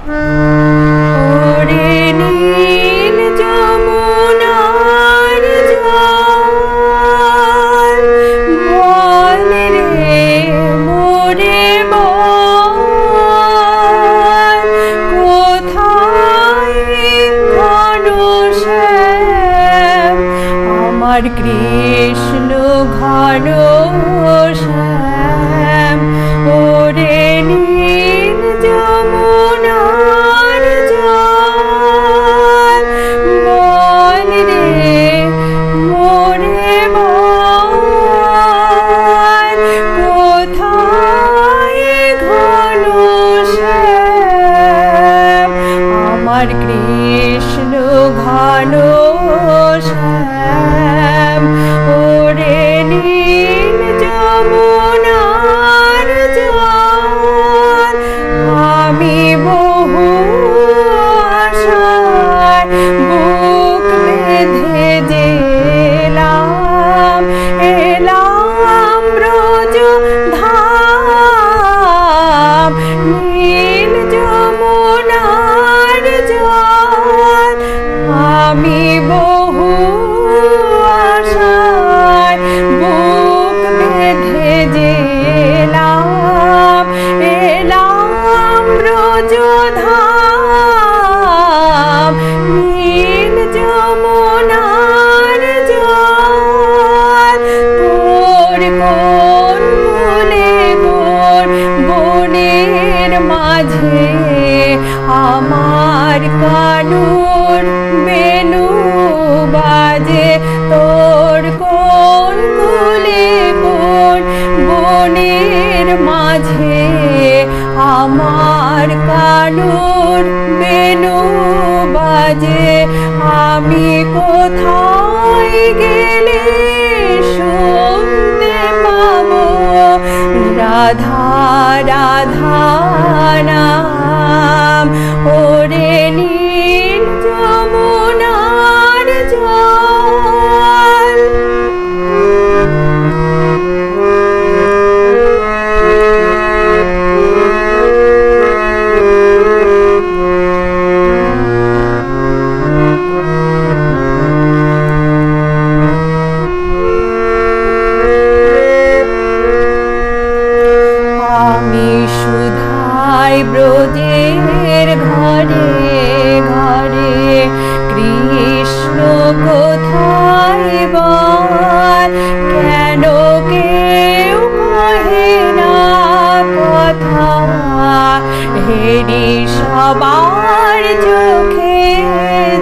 ওরে নীল যমুনার জল বল রে মোরে বল কোথায় ঘনশ্যাম আমার কৃষ্ণ ঘনশ্যাম ওরে নীল যমুনার জল বল রে মোরে বল কোথায় ঘনশ্যাম আমার কৃষ্ণ ঘনশ্যাম ওরে নীল যমুনার জল আমি বহু আশায় বুক বেঁধে যেলাম এলাম ব্রজ ধাম নীল যমুনার জল আমি বহু আশায় বুক বেঁধে যেলাম এলাম ব্রজ ধাম নীল যমুনার জল তোর কোন ফুলে কোন বনের মাঝে আমার কানুর বেনু বাজে তোর কোন কুলে কোন বনের মাঝে আমার কানুর বেনু বাজে আমি কোথায় গেলে শুনতে পাবো রাধা রাধা নাম ওরে নীল যমুনার জল আমি সুধাই ব্রজের ঘরে ঘরে কৃষ্ণ কোথায় বল কেন কেউ কহে না কথা হেরি সবার চোখে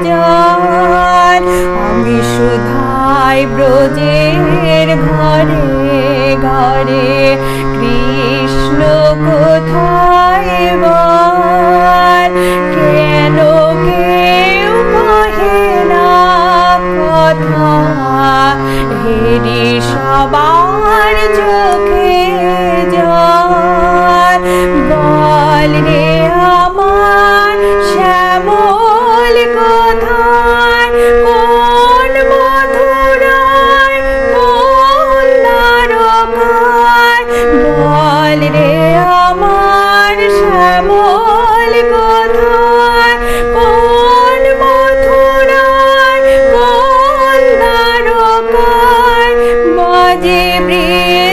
জল আমি সুধাই ব্রজের ঘরে ঘরে কৃষ্ণ কোথায় বল কেন কেউ কহে না কথা হেরি সবার চোখে জল বল রে আমার শ্যামল কোথায় কোন মধুরায় কোন দ্বারকায় বল রে আমার শ্যামল কোথায় কোন মথুরায় কোন দ্বারকায় বাজে বৃন্দাবনে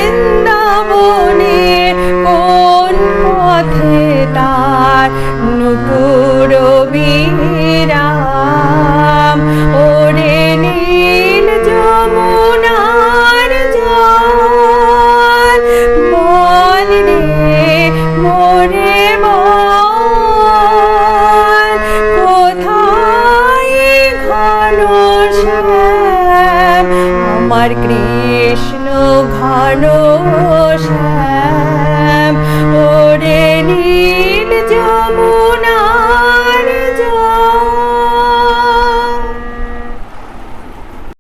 কোন পথে তা